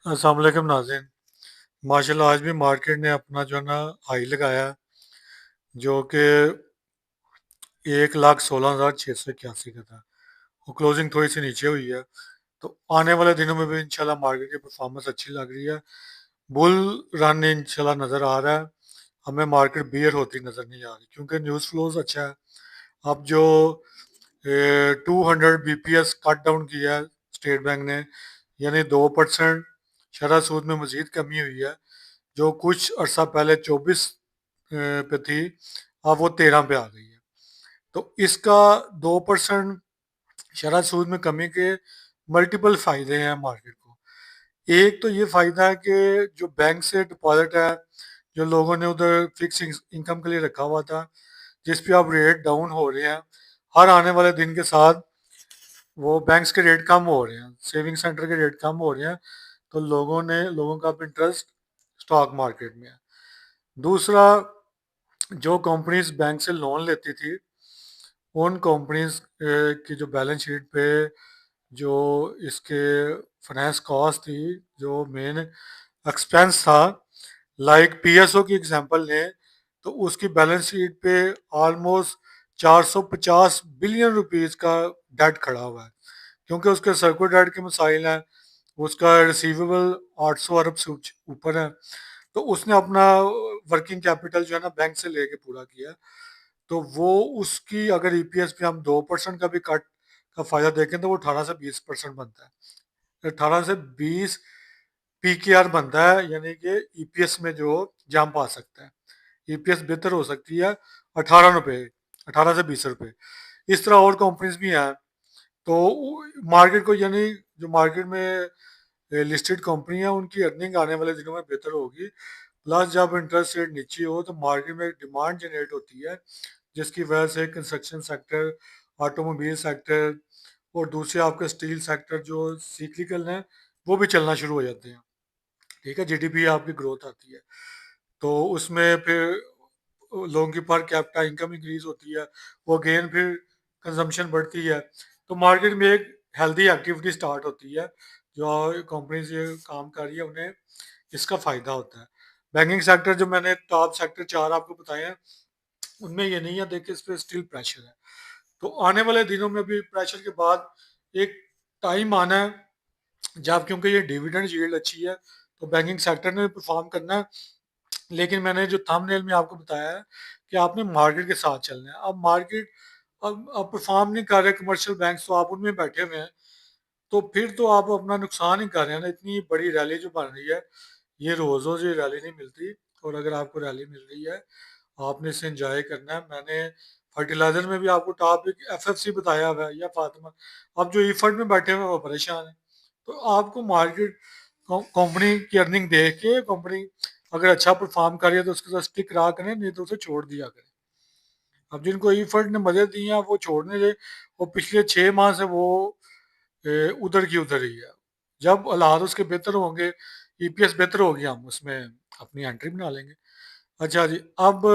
अस्सलाम वालेकुम नाज़रीन। माशाल्लाह आज भी मार्केट ने अपना जो है ना हाई लगाया, जो कि 1,16,681 का था। वो क्लोजिंग थोड़ी सी नीचे हुई है। तो आने वाले दिनों में भी इंशाल्लाह मार्केट की परफॉर्मेंस अच्छी लग रही है। बुल रन इंशाल्लाह नज़र आ रहा है। हमें मार्केट बियर होती नज़र नहीं आ रही, क्योंकि न्यूज़ फ्लोज अच्छा है। अब जो 200 BPS कट डाउन किया है स्टेट बैंक ने, यानी 2% शरह सूद में मजीद कमी हुई है। जो कुछ अर्सा पहले 24 पे थी, अब वो 13 पे आ गई है। तो इसका 2% शरह सूद में कमी के मल्टीपल फ़ायदे हैं मार्केट को। एक तो ये फ़ायदा है कि जो बैंक से डिपॉजिट है, जो लोगों ने उधर फिक्स इनकम के लिए रखा हुआ था, जिस पे अब रेट डाउन हो रहे हैं, हर आने वाले दिन के साथ वो बैंक्स के रेट कम हो रहे हैं, सेविंग सेंटर के रेट कम हो रहे हैं। तो लोगों का अब इंटरेस्ट स्टॉक मार्केट में है। दूसरा, जो कंपनीज बैंक से लोन लेती थी, उन कंपनीज की जो बैलेंस शीट पे जो इसके फाइनेंस कॉस्ट थी, जो मेन एक्सपेंस था, लाइक पीएसओ की एग्जांपल लें तो उसकी बैलेंस शीट पे ऑलमोस्ट 450 बिलियन रुपीस का डेट खड़ा हुआ है, क्योंकि उसके सर्कुलर डेट के मसाइल हैं। उसका रिसीवेबल 800 अरब से ऊपर है। तो उसने अपना वर्किंग कैपिटल जो है ना बैंक से लेके पूरा किया। तो वो उसकी अगर ईपीएस पे हम 2% का भी कट का फायदा देखें तो वो 18 से 20% बनता है। 18 से 20 पीकेआर बनता है, यानी कि ईपीएस में जो जंप आ सकता है। ईपीएस बेहतर हो सकती है 18 रुपये, 18 से 20 रुपये। इस तरह और कंपनीज भी हैं। तो मार्केट को, यानी जो मार्केट में लिस्टेड कंपनी है, उनकी अर्निंग आने वाले दिनों में बेहतर होगी। प्लस जब इंटरेस्ट रेट नीचे हो तो मार्केट में डिमांड जनरेट होती है, जिसकी वजह से कंस्ट्रक्शन सेक्टर, ऑटोमोबाइल सेक्टर और दूसरे आपके स्टील सेक्टर जो सिक्लिकल हैं, वो भी चलना शुरू हो जाते हैं। ठीक है, जीडीपी आपकी ग्रोथ आती है, तो उसमें फिर लोगों की पर कैपिटा इनकम इंक्रीज होती है। वो अगेन फिर कंजम्पशन बढ़ती है। तो मार्केट में एक हेल्दी एक्टिविटी स्टार्ट होती है। जो कंपनीज ये काम कर रही है, उन्हें इसका फायदा होता है। बैंकिंग सेक्टर, जो मैंने टॉप सेक्टर 4 आपको बताए हैं, उनमें ये नहीं है। देखिए, इस पर स्टिल प्रेशर है। तो आने वाले दिनों में भी प्रेशर के बाद एक टाइम आना है जब, क्योंकि ये डिविडेंड यील्ड अच्छी है, तो बैंकिंग सेक्टर ने परफॉर्म करना है। लेकिन मैंने जो थंबनेल में आपको बताया है कि आपने मार्केट के साथ चलना है। अब मार्केट अब परफॉर्म नहीं कर रहे कमर्शियल बैंक, तो आप उनमें बैठे हुए हैं, तो फिर तो आप अपना नुकसान ही कर रहे हैं ना। इतनी बड़ी रैली जो बन रही है, ये रोज रोज ये रैली नहीं मिलती। और अगर आपको रैली मिल रही है, आपने इसे एंजॉय करना है। मैंने फर्टिलाइजर में भी आपको टॉपिक एफएफसी बताया हुआ है, या फातिमा। अब जो ई फंड में बैठे हुए हैं वो परेशान है। तो आपको मार्केट कंपनी की अर्निंग देख के, कंपनी अगर अच्छा परफॉर्म कर रही है तो उसके साथ स्टिक रहा करें, नहीं तो उसे छोड़ दिया करें। अब जिनको ई फंड ने मदद दी है वो छोड़ने दे। और पिछले 6 माह से वो उधर की उधर ही है। जब हालात उसके बेहतर होंगे, ईपीएस बेहतर होगी, हम उसमें अपनी एंट्री बना लेंगे। अच्छा जी, अब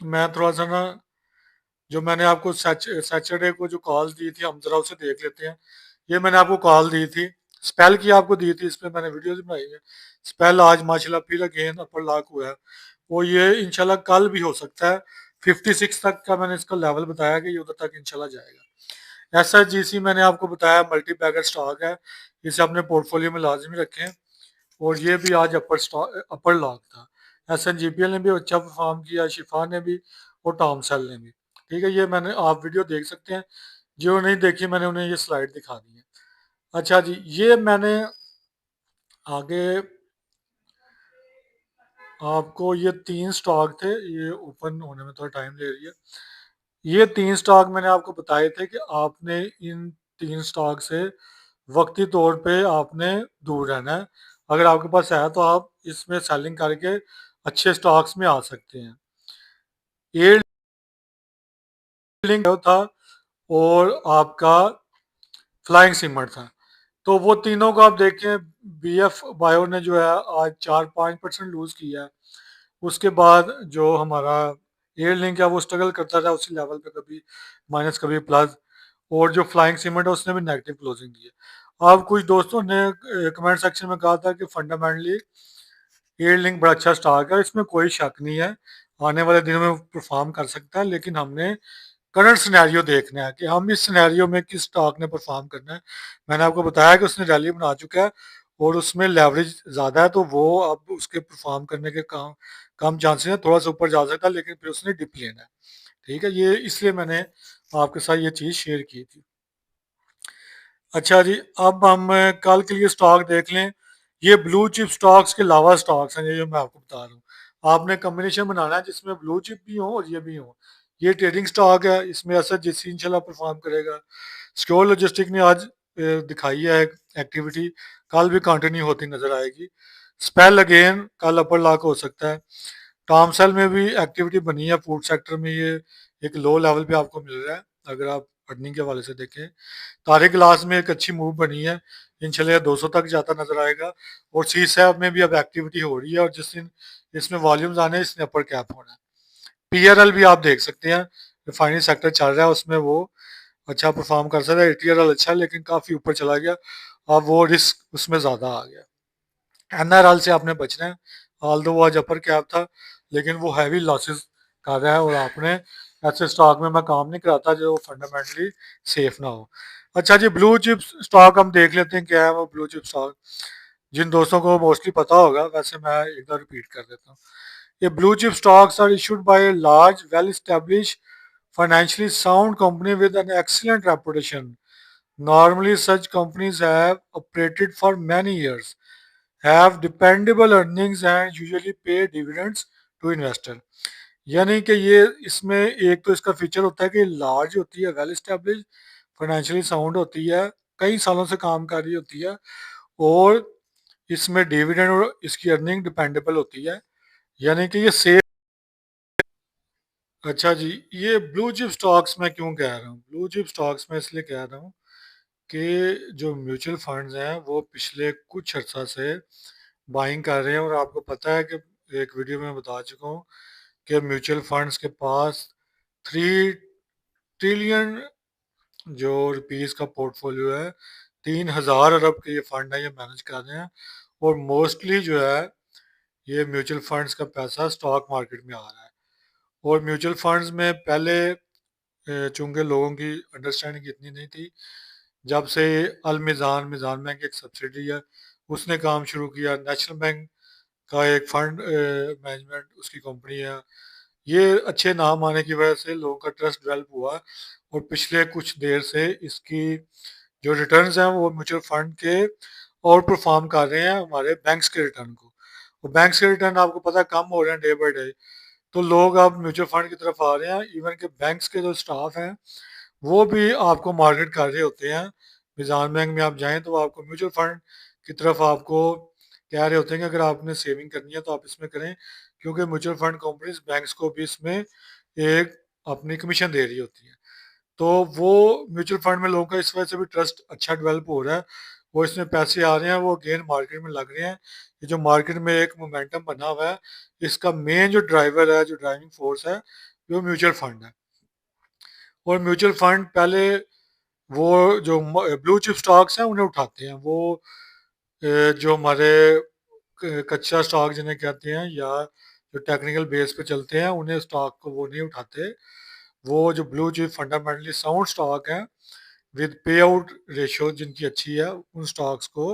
मैं थोड़ा सा ना, जो मैंने आपको सैटरडे को जो कॉल दी थी, हम जरा उसे देख लेते हैं। ये मैंने आपको कॉल दी थी, स्पेल की आपको दी थी, इस पर मैंने वीडियोज बनाई है। स्पेल आज माशाल्लाह फिर अगेन अपर लॉक हुआ है। वो ये इंशाल्लाह कल भी हो सकता है। 56 तक का मैंने इसका लेवल बताया कि ये उधर तक इंशाल्लाह जाएगा। एसएचजीसी मैंने आपको बताया मल्टी बैगर स्टॉक है, इसे अपने पोर्टफोलियो में लाजमी रखें। और ये भी आज अपर लॉक था। एसएनजीपीएल ने भी अच्छा परफॉर्म किया, शिफा ने भी, और टॉमसेल ने भी। ठीक है, ये मैंने, आप वीडियो देख सकते हैं। जो नहीं देखी, मैंने उन्हें ये स्लाइड दिखा दी है। अच्छा जी, ये मैंने आगे आपको, ये 3 स्टॉक थे, ये ओपन होने में थोड़ा टाइम ले रही है। ये 3 स्टॉक मैंने आपको बताए थे कि आपने इन 3 स्टॉक से वक्ती तौर पे आपने दूर रहना है। अगर आपके पास है तो आप इसमें सेलिंग करके अच्छे स्टॉक्स में आ सकते हैं। एयर लिंक था, और आपका फ्लाइंग सिमर था। तो वो तीनों को आप देखें, बीएफ बायो ने जो है आज 4-5% लूज किया है। उसके बाद जो हमारा एयर लिंक है वो स्ट्रगल करता रहा उसी लेवल पे, कभी माइनस कभी प्लस। और जो फ्लाइंग सीमेंट है उसने भी नेगेटिव क्लोजिंग दी है। अब कुछ दोस्तों ने कमेंट सेक्शन में कहा था कि फंडामेंटली ये लिंक बड़ा अच्छा स्टॉक है, इसमें कोई शक नहीं है, आने वाले दिनों में परफॉर्म कर सकता है, लेकिन हमने करंट सिनेरियो देखना है कि हम इस सिनेरियो में किस स्टॉक ने परफॉर्म करना है। मैंने आपको बताया कि उसने रैली बना चुका है और उसमें लेवरेज ज़्यादा है, तो वो अब उसके परफॉर्म करने के कम कम चांसेस हैं, थोड़ा सा ऊपर जा सकता है, लेकिन फिर उसने डिप लेना है। ठीक है, ये इसलिए मैंने आपके साथ ये चीज़ शेयर की थी। अच्छा जी, अब हम कल के लिए स्टॉक देख लें। ये ब्लू चिप स्टॉक्स के अलावा स्टॉक्स हैं, ये जो मैं आपको बता रहा हूँ। आपने कम्बिनेशन बनाना है जिसमें ब्लू चिप भी हो और ये भी हो। ये ट्रेडिंग स्टॉक है, इसमें असर जिस इंशाल्लाह परफॉर्म करेगा। सिक्योर लॉजिस्टिक ने आज दिखाई है एक्टिविटी, कल भी कंटिन्यू होती नजर आएगी। स्पेल अगेन कल अपर लॉक हो सकता है। टॉमसेल में भी एक्टिविटी बनी है, फूड सेक्टर में ये एक लो लेवल पे आपको मिल रहा है अगर आप अर्निंग के हवाले से देखें। तारे ग्लास में एक अच्छी मूव बनी है, इंशाल्लाह 200 तक जाता नजर आएगा। और सी सैप में भी अब एक्टिविटी हो रही है और जिस दिन इसमें वॉल्यूम्स आने इसने अपर कैप होना है। पीआरएल भी आप देख सकते हैं, रिफाइनरी सेक्टर चल रहा है उसमें वो अच्छा परफॉर्म कर सकता है। एटीआरएल अच्छा है लेकिन काफी ऊपर चला गया, अब वो रिस्क उसमें ज्यादा आ गया। एनआरएल से आपने बचना है, ऑल दो वो आज अपर कैप था लेकिन वो हैवी लॉसेस कर रहा है और आपने ऐसे स्टॉक में मैं काम नहीं कराता जो फंडामेंटली सेफ ना हो। अच्छा जी, ब्लू चिप स्टॉक हम देख लेते हैं क्या है वो ब्लू चिप स्टॉक। जिन दोस्तों को मोस्टली पता होगा, वैसे मैं एक बार रिपीट कर देता हूँ। ये blue chip stocks are issued by large well established financially sound company with an excellent reputation. Normally such companies have operated for many years, have dependable earnings and usually pay dividends to investor। यानी कि ये इसमें एक तो इसका feature होता है कि लार्ज होती है, वेल एस्टेब्लिश, फाइनेंशियली साउंड होती है, कई सालों से काम कर रही होती है, और इसमें डिविडेंड और इसकी अर्निंग डिपेंडेबल होती है, यानी कि ये सेफ। अच्छा जी, ये ब्लू चिप स्टॉक्स में क्यों कह रहा हूँ, ब्लू चिप स्टॉक्स में इसलिए कह रहा हूँ कि जो म्यूचुअल फंड्स हैं वो पिछले कुछ अर्सा से बाइंग कर रहे हैं, और आपको पता है कि एक वीडियो में बता चुका हूँ कि म्यूचुअल फंड्स के पास 3 ट्रिलियन जो रुपीस का पोर्टफोलियो है, 3,000 अरब के ये फंड है, ये मैनेज कर रहे हैं। और मोस्टली जो है ये म्यूचुअल फंड्स का पैसा स्टॉक मार्केट में आ रहा है। और म्यूचुअल फंड्स में पहले चूंकि लोगों की अंडरस्टैंडिंग इतनी नहीं थी, जब से अल मिज़ान मिज़ान बैंक एक सब्सिडी है उसने काम शुरू किया, नेशनल बैंक का एक फंड मैनेजमेंट उसकी कंपनी है, ये अच्छे नाम आने की वजह से लोगों का ट्रस्ट डेवलप हुआ। और पिछले कुछ देर से इसकी जो रिटर्न्स हैं वो म्यूचुअल फंड के और परफॉर्म कर रहे हैं हमारे बैंक्स के रिटर्न को। और बैंक्स के रिटर्न आपको पता है कम हो रहे हैं डे बाई डे, तो लोग अब म्यूचुअल फंड की तरफ आ रहे हैं। इवन के बैंक्स के जो स्टाफ हैं वो भी आपको मार्केट कर रहे होते हैं। मिजान बैंक में आप जाएं तो आपको म्यूचुअल फंड की तरफ आपको कह रहे होते हैं कि अगर आपने सेविंग करनी है तो आप इसमें करें, क्योंकि म्यूचुअल फंड कंपनीज बैंक्स को भी इसमें एक अपनी कमीशन दे रही होती है। तो वो म्यूचुअल फंड में लोगों का इस वजह से भी ट्रस्ट अच्छा डेवलप हो रहा है, वो इसमें पैसे आ रहे हैं, वो गेन मार्केट में लग रहे हैं। ये जो मार्केट में एक मोमेंटम बना हुआ है, इसका मेन जो ड्राइवर है, जो ड्राइविंग फोर्स है, वो म्यूचुअल फंड है। और म्यूचुअल फंड पहले वो जो ब्लू चिप स्टॉक्स हैं उन्हें उठाते हैं, वो जो हमारे कच्चा स्टॉक जिन्हें कहते हैं या जो टेक्निकल बेस पे चलते हैं उन्हें स्टॉक को वो नहीं उठाते। वो जो blue chip fundamentally sound stock हैं विद पे आउट रेशियो जिनकी अच्छी है, उन स्टॉक्स को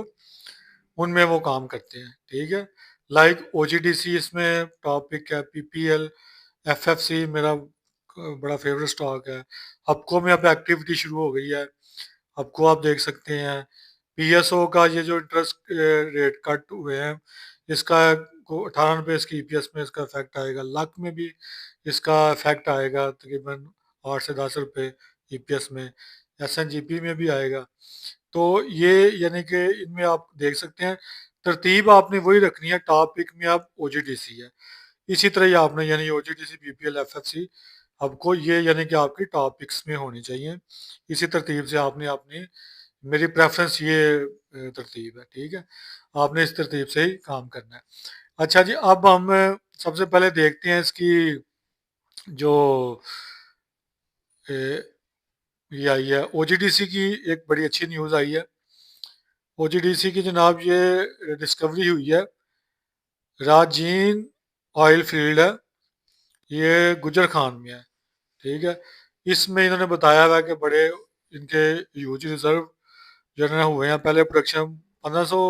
उनमें वो काम करते हैं। ठीक है, लाइक ओजीडीसी इसमें टॉप पिक है, पीपीएल, एफएफसी मेरा बड़ा फेवरेट स्टॉक है। हपको में अब एक्टिविटी शुरू हो गई है, आपको आप देख सकते हैं। पीएसओ का ये जो इंटरेस्ट रेट कट हुए हैं, इसका को 18 रुपये इसकी ईपीएस में इसका इफेक्ट आएगा, लक में भी इसका इफेक्ट आएगा तकरीबन 8 से 10 रुपये ईपीएस में, एसएनजीपी में भी आएगा। तो ये यानी कि इनमें आप देख सकते हैं तरतीब आपने वही रखनी है, टॉप पिक में आप ओजीडीसी है, इसी तरह ही आपने यानी ओजीडीसी पीपीएल एफएफसी आपको ये यानी कि आपकी टॉप पिक्स में होनी चाहिए। इसी तरतीब से आपने अपनी, मेरी प्रेफरेंस ये तरतीब है। ठीक है, आपने इस तरतीब से ही काम करना है। अच्छा जी, अब हम सबसे पहले देखते हैं इसकी जो अ, ये आई है ओजीडीसी की एक बड़ी अच्छी न्यूज़ आई है ओजीडीसी की जनाब ये डिस्कवरी हुई है, राजीन ऑयल फील्ड है, ये गुजर खान में है। ठीक है, इसमें इन्होंने बताया हुआ है कि बड़े इनके ह्यूज रिजर्व जो है ना हुए हैं। पहले प्रोडक्शन 1500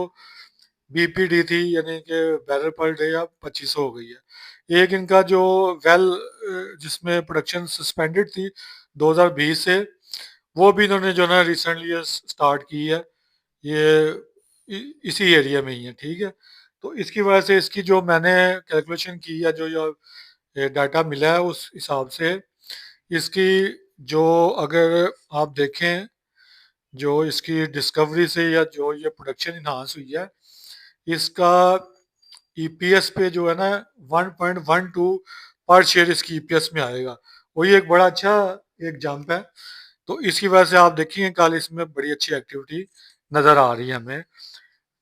बीपीडी थी, यानी कि बैरल पर डे, या 2500 हो गई है। एक इनका जो वेल जिसमें प्रोडक्शन सस्पेंडेड थी 2020 से, वो भी इन्होंने जो है ना रिसेंटली स्टार्ट की है। ये इसी एरिया में ही है। ठीक है, तो इसकी वजह से इसकी जो मैंने कैलकुलेशन की है, जो ये डाटा मिला है उस हिसाब से इसकी जो, अगर आप देखें जो इसकी डिस्कवरी से या जो ये प्रोडक्शन इन्हांस हुई है, इसका ईपीएस पे जो है ना 1.12 पर शेयर इसकी ईपीएस में आएगा। वही एक बड़ा अच्छा एक जंप है। तो इसकी वजह से आप देखेंगे कल इसमें बड़ी अच्छी एक्टिविटी नजर आ रही है हमें।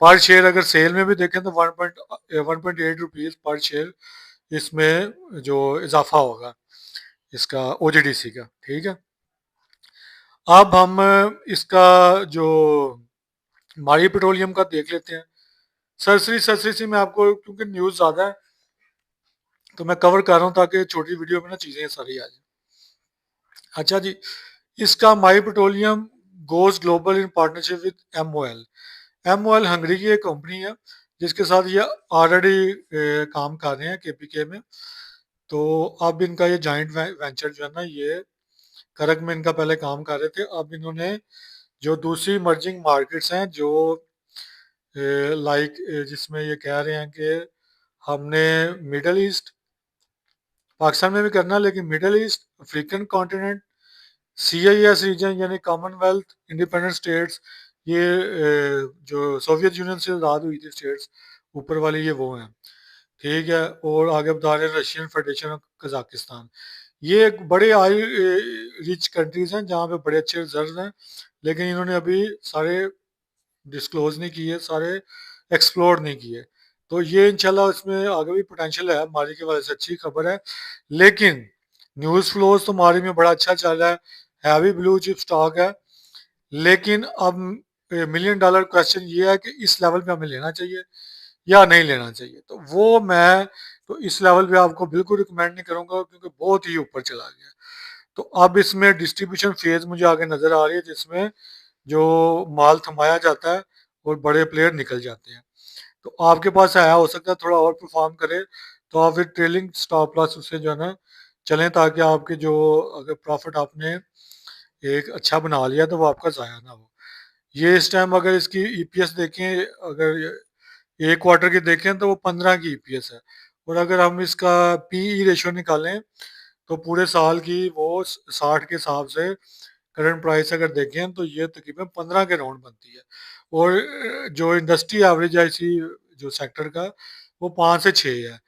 पर शेयर अगर सेल में भी देखें तो 1.8 रुपीज पर शेयर इसमें जो इजाफा होगा इसका ओजीडीसी का। ठीक है, अब हम इसका जो मारी पेट्रोलियम का देख लेते हैं। सरसरी से मैं आपको, क्योंकि न्यूज़ ज़्यादा है तो मैं कवर कर रहा हूँ ताकि छोटी वीडियो में ना चीज़ें सारी आ जाए। अच्छा जी, इसका my petroleum goes global in partnership with M O L Hungary की एक कंपनी है जिसके साथ ये ऑलरेडी काम कर रहे हैं केपीके में। तो अब इनका ये जॉइंट वेंचर जो है ना, ये करक में इनका पहले काम कर रहे थे। अब इन्होंने जो दूसरी इमर्जिंग मार्केट्स हैं जो लाइक जिसमें ये कह रहे हैं कि हमने मिडल ईस्ट, पाकिस्तान में भी करना, लेकिन Middle East, African continent, CIS region यानी कॉमनवेल्थ इंडिपेंडेंट स्टेट्स, ये जो सोवियत यूनियन से आज़ाद हुई थी स्टेट्स, ऊपर वाली ये वो हैं। ठीक है, और आगे बता रहे हैं रशियन फेडरेशन ऑफ कजाकिस्तान। ये एक बड़े आई रिच कंट्रीज हैं जहाँ पे बड़े अच्छे रिजर्व हैं, लेकिन इन्होंने अभी सारे डिस्क्लोज नहीं किए, सारे एक्सप्लोर नहीं किए। तो ये इंशाल्लाह इसमें आगे भी पोटेंशियल है, मारी की वजह से अच्छी खबर है। लेकिन न्यूज़ फ्लोज तो मारी में बड़ा अच्छा चल रहा है, हैवी ब्लू चिप स्टॉक है। लेकिन अब मिलियन डॉलर क्वेश्चन ये है कि इस लेवल पे हमें लेना चाहिए या नहीं लेना चाहिए। तो वो मैं तो इस लेवल पे आपको बिल्कुल रिकमेंड नहीं करूंगा, क्योंकि बहुत ही ऊपर चला गया। तो अब इसमें डिस्ट्रीब्यूशन फेज मुझे आगे नजर आ रही है, जिसमें जो माल थमाया जाता है और बड़े प्लेयर निकल जाते हैं। तो आपके पास आया हो सकता है थोड़ा और परफॉर्म करे, तो आप फिर ट्रेलिंग स्टॉप लॉस उससे जो है ना चलें, ताकि आपके जो अगर प्रॉफिट आपने एक अच्छा बना लिया तो वो आपका ज़ाया ना हो। ये इस टाइम अगर इसकी ईपीएस देखें, अगर एक क्वार्टर की देखें तो वो 15 की ईपीएस है। और अगर हम इसका पीई रेशो निकालें तो पूरे साल की वो 60 के हिसाब से करंट प्राइस अगर देखें तो ये तकरीबन 15 के राउंड बनती है। और जो इंडस्ट्री एवरेज है इसी जो सेक्टर का, वो 5 से 6 है।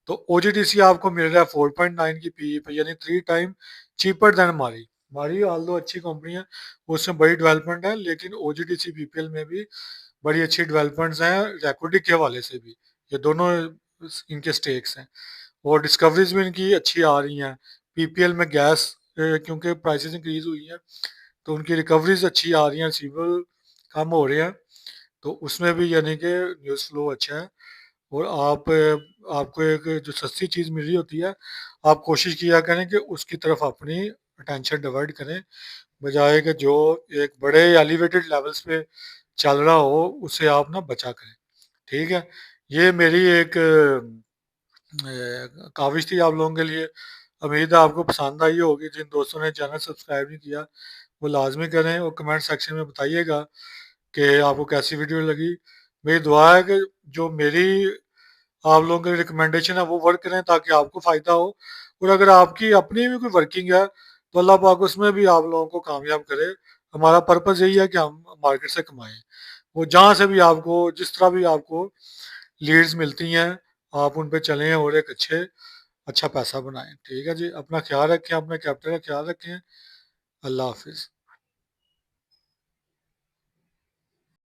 तो ओजीडीसी आपको मिल रहा है 4.9 की पीई पे, यानी 3 टाइम चीपर देन मारी। मारी ऑल दो अच्छी कंपनी है, उसमें बड़ी डेवलपमेंट है, लेकिन ओजीडीसी बीपीएल में भी बड़ी अच्छी डेवलपमेंट्स हैं इक्विटी के हवाले से भी। ये दोनों इनके स्टेक्स हैं, और डिस्कवरीज भी इनकी अच्छी आ रही हैं। पीपीएल में गैस क्योंकि प्राइसेस इंक्रीज हुई हैं तो उनकी रिकवरीज अच्छी आ रही हैं, रिसीवेबल कम हो रहे हैं। तो उसमें भी यानी कि न्यूज़ फ्लो अच्छा है। और आपको एक जो सस्ती चीज़ मिल रही होती है, आप कोशिश किया करें कि उसकी तरफ अपनी अटेंशन डिवर्ट करें, बजाय कि जो एक बड़े एलिवेटेड लेवल्स पे चल रहा हो उससे आप ना बचा करें। ठीक है, ये मेरी एक काविश थी आप लोगों के लिए। उम्मीद है आपको पसंद आई होगी। जिन दोस्तों ने चैनल सब्सक्राइब नहीं किया वो लाजमी करें, और कमेंट सेक्शन में बताइएगा कि आपको कैसी वीडियो लगी। मेरी दुआ है कि जो मेरी आप लोगों की रिकमेंडेशन है वो वर्क करें ताकि आपको फ़ायदा हो। और अगर आपकी अपनी भी कोई वर्किंग है तो अल्लाह पाक उसमें भी आप लोगों को कामयाब करे। हमारा पर्पज़ यही है कि हम मार्केट से कमाएं। वो जहाँ से भी आपको, जिस तरह भी आपको लीड्स मिलती हैं, आप उन पे चलें और एक अच्छा पैसा बनाएं। ठीक है जी, अपना ख्याल रखें, अपने कैपिटल का ख्याल रखें। अल्लाह हाफिज़।